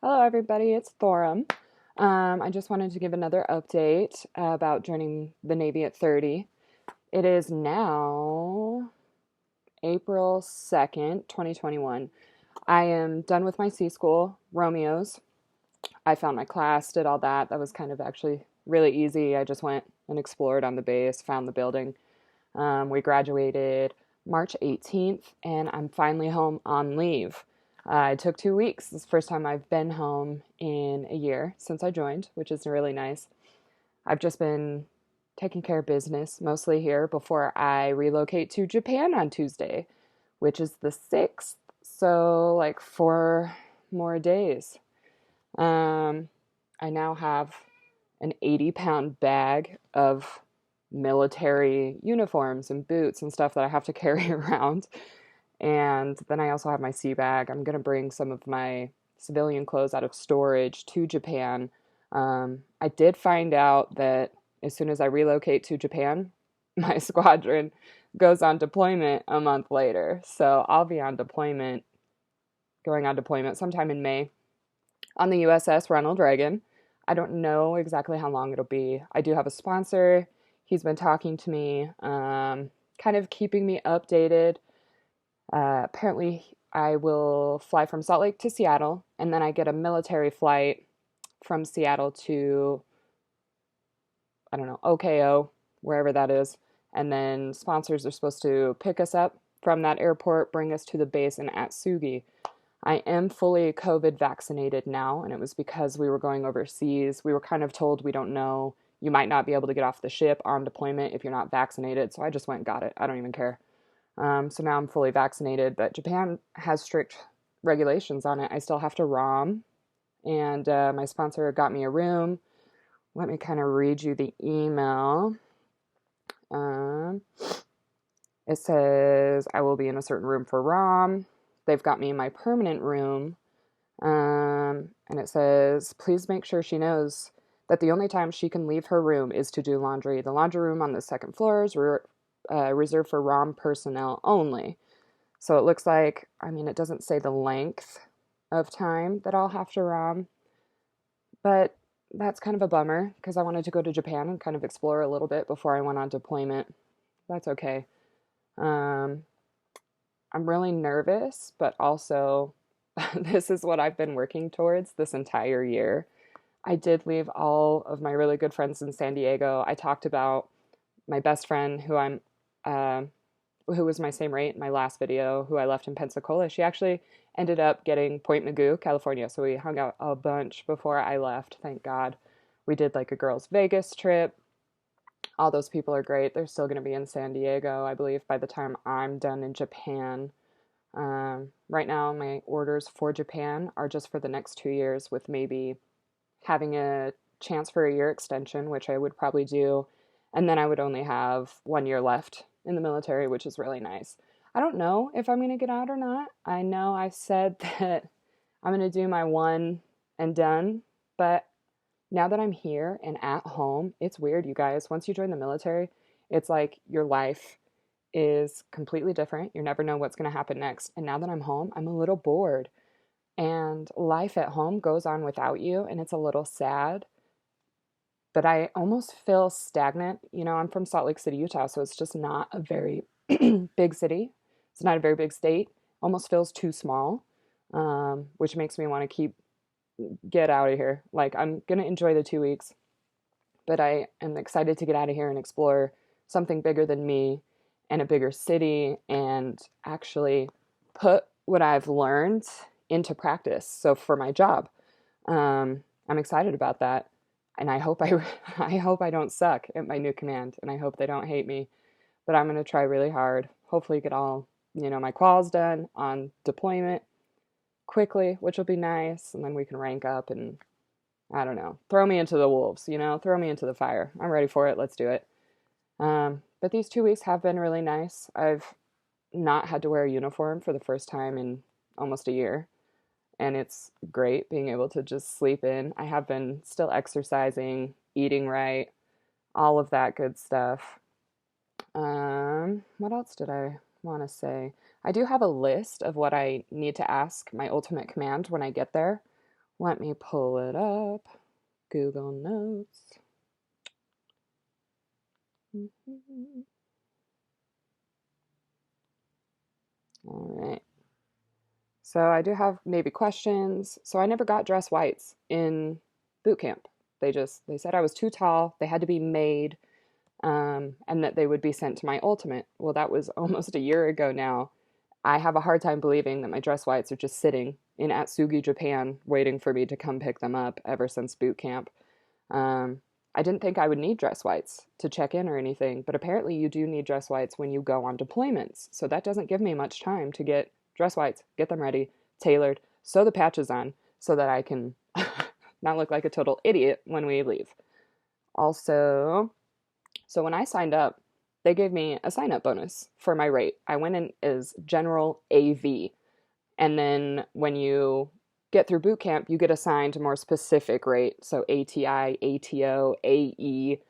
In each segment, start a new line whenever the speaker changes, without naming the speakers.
Hello, everybody. It's Thorum. I just wanted to give another update about joining the Navy at 30. It is now April 2nd, 2021. I am done with my C school, Romeo's. I found my class, did all that. That was kind of actually really easy. I just went and explored on the base, found the building. We graduated March 18th, and I'm finally home on leave. I took 2 weeks. This is the first time I've been home in a year since I joined, which is really nice. I've just been taking care of business mostly here before I relocate to Japan on Tuesday, which is the 6th. So, like 4 more days. Um, I now have an 80-pound bag of military uniforms and boots and stuff that I have to carry around. And then I also have my sea bag. I'm going to bring some of my civilian clothes out of storage to Japan. I did find out that as soon as I relocate to Japan, my squadron goes on deployment a month later. So I'll be going on deployment sometime in May on the USS Ronald Reagan. I don't know exactly how long it'll be. I do have a sponsor. He's been talking to me, kind of keeping me updated. Apparently, I will fly from Salt Lake to Seattle, and then I get a military flight from Seattle to, I don't know, OKO, wherever that is. And then sponsors are supposed to pick us up from that airport, bring us to the base in Atsugi. I am fully COVID vaccinated now, and it was because we were going overseas. We were kind of told we don't know. You might not be able to get off the ship on deployment if you're not vaccinated. So I just went and got it. I don't even care. So now I'm fully vaccinated, but Japan has strict regulations on it. I still have to ROM, and my sponsor got me a room. Let me kind of read you the email. Um, it says I will be in a certain room for ROM. They've got me in my permanent room. And it says, please make sure she knows that the only time she can leave her room is to do laundry. The laundry room on the second floor is reserved for ROM personnel only. So it looks like, it doesn't say the length of time that I'll have to ROM, but that's kind of a bummer because I wanted to go to Japan and kind of explore a little bit before I went on deployment. That's okay. I'm really nervous, but also this is what I've been working towards this entire year. I did leave all of my really good friends in San Diego. I talked about my best friend uh, who was my same rate in my last video, who I left in Pensacola. She actually ended up getting Point Mugu, California. So we hung out a bunch before I left, thank God. We did like a girls' Vegas trip. All those people are great. They're still going to be in San Diego, I believe, by the time I'm done in Japan. Right now, my orders for Japan are just for the next 2 years, with maybe having a chance for a year extension, which I would probably do. And then I would only have 1 year left in the military, which is really nice. I don't know if I'm going to get out or not. I know I said that I'm going to do my one and done, but now that I'm here and at home, it's weird, you guys. Once you join the military, it's like your life is completely different. You never know what's going to happen next. And now that I'm home, I'm a little bored. And life at home goes on without you, and it's a little sad. But I almost feel stagnant. I'm from Salt Lake City, Utah, so it's just not a very big city. It's not a very big state. Almost feels too small, which makes me want to get out of here. Like, I'm going to enjoy the 2 weeks, but I am excited to get out of here and explore something bigger than me and a bigger city and actually put what I've learned into practice. So for my job, I'm excited about that. And I hope I hope I don't suck at my new command, and I hope they don't hate me. But I'm going to try really hard. Hopefully get all, my quals done on deployment quickly, which will be nice. And then we can rank up and, I don't know, throw me into the wolves, throw me into the fire. I'm ready for it. Let's do it. But these 2 weeks have been really nice. I've not had to wear a uniform for the first time in almost a year. And it's great being able to just sleep in. I have been still exercising, eating right, all of that good stuff. What else did I want to say? I do have a list of what I need to ask my ultimate command when I get there, Let me pull it up. Google Notes. All right. So I do have maybe questions. So I never got dress whites in boot camp. They said I was too tall. They had to be made, and that they would be sent to my ultimate. Well, that was almost a year ago now. I have a hard time believing that my dress whites are just sitting in Atsugi, Japan, waiting for me to come pick them up ever since boot camp. Um, I didn't think I would need dress whites to check in or anything, but apparently you do need dress whites when you go on deployments. So that doesn't give me much time to get dress whites, get them ready, tailored, sew the patches on so that I can not look like a total idiot when we leave. Also, so when I signed up, they gave me a sign up bonus for my rate. I went in as general AV. And then when you get through boot camp, you get assigned a more specific rate. So ATI, ATO, AE.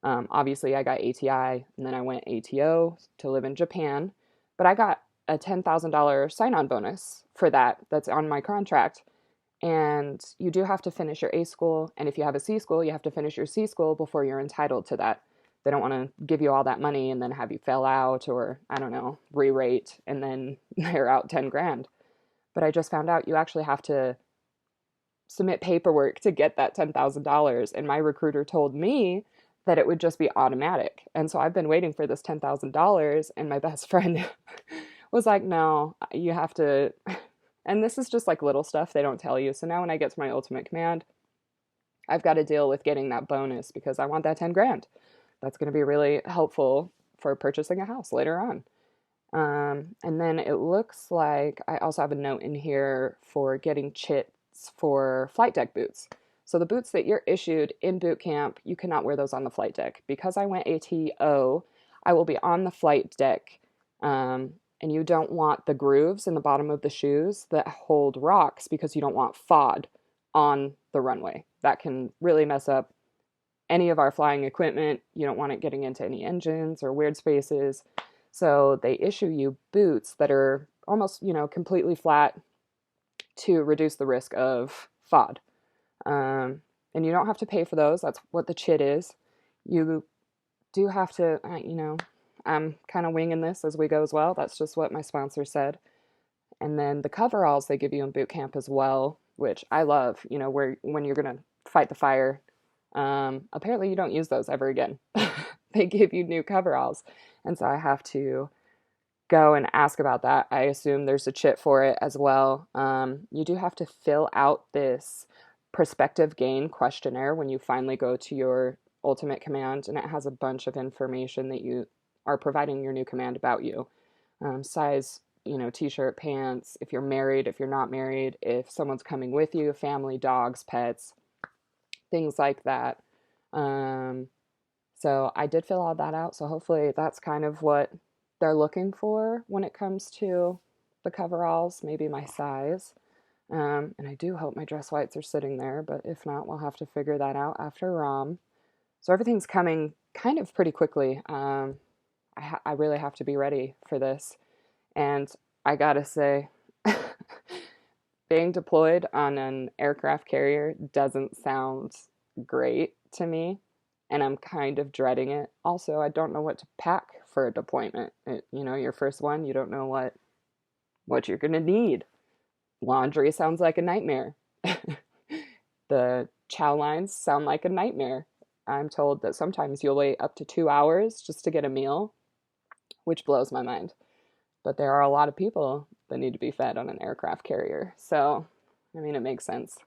Obviously, I got ATI, and then I went ATO to live in Japan. But I got a $10,000 sign on bonus for that. That's on my contract. And you do have to finish your A school. And if you have a C school, you have to finish your C school before you're entitled to that. They don't want to give you all that money and then have you fail out or, I don't know, re rate, and then they're out 10 grand. But I just found out you actually have to submit paperwork to get that $10,000. And my recruiter told me that it would just be automatic. And so I've been waiting for this $10,000. And my best friend was like, no, you have to. And this is just like little stuff they don't tell you. So now when I get to my ultimate command, I've got to deal with getting that bonus because I want that 10 grand. That's going to be really helpful for purchasing a house later on. And then it looks like I also have a note in here for getting chits for flight deck boots. So the boots that you're issued in boot camp, you cannot wear those on the flight deck. Because I went ATO, I will be on the flight deck. And you don't want the grooves in the bottom of the shoes that hold rocks because you don't want FOD on the runway. That can really mess up any of our flying equipment. You don't want it getting into any engines or weird spaces. So they issue you boots that are almost, completely flat to reduce the risk of FOD. And you don't have to pay for those. That's what the chit is. You do have to, I'm kind of winging this as we go as well. That's just what my sponsor said. And then the coveralls they give you in boot camp as well, which I love, where when you're going to fight the fire. Apparently you don't use those ever again. They give you new coveralls. And so I have to go and ask about that. I assume there's a chit for it as well. You do have to fill out this prospective gain questionnaire when you finally go to your ultimate command, and it has a bunch of information that you are providing your new command about you. Size, t-shirt, pants, if you're married, if you're not married, if someone's coming with you, family, dogs, pets, things like that. So I did fill all that out. So hopefully that's kind of what they're looking for when it comes to the coveralls, maybe my size. And I do hope my dress whites are sitting there, but if not, we'll have to figure that out after ROM. So everything's coming kind of pretty quickly. I really have to be ready for this. And I gotta say, being deployed on an aircraft carrier doesn't sound great to me, and I'm kind of dreading it. Also, I don't know what to pack for a deployment. Your first one, you don't know what you're gonna need. Laundry sounds like a nightmare. The chow lines sound like a nightmare. I'm told that sometimes you'll wait up to 2 hours just to get a meal, which blows my mind. But there are a lot of people that need to be fed on an aircraft carrier. So, it makes sense.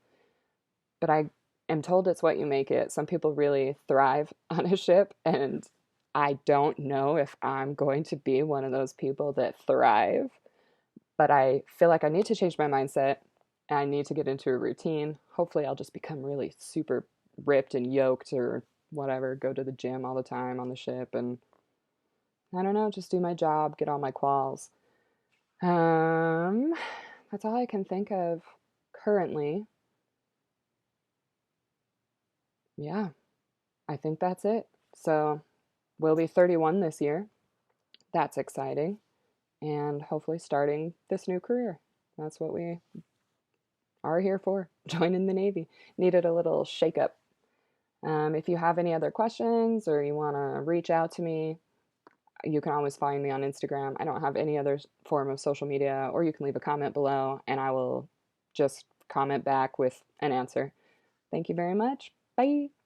But I am told it's what you make it. Some people really thrive on a ship, and I don't know if I'm going to be one of those people that thrive. But I feel like I need to change my mindset, and I need to get into a routine. Hopefully I'll just become really super ripped and yoked or whatever, go to the gym all the time on the ship, and I don't know, just do my job, get all my quals. That's all I can think of currently. Yeah, I think that's it. So we'll be 31 this year. That's exciting. And hopefully starting this new career. That's what we are here for. joining the Navy. Needed a little shakeup. If you have any other questions or you want to reach out to me, you can always find me on Instagram. I don't have any other form of social media, or you can leave a comment below and I will just comment back with an answer. Thank you very much. Bye.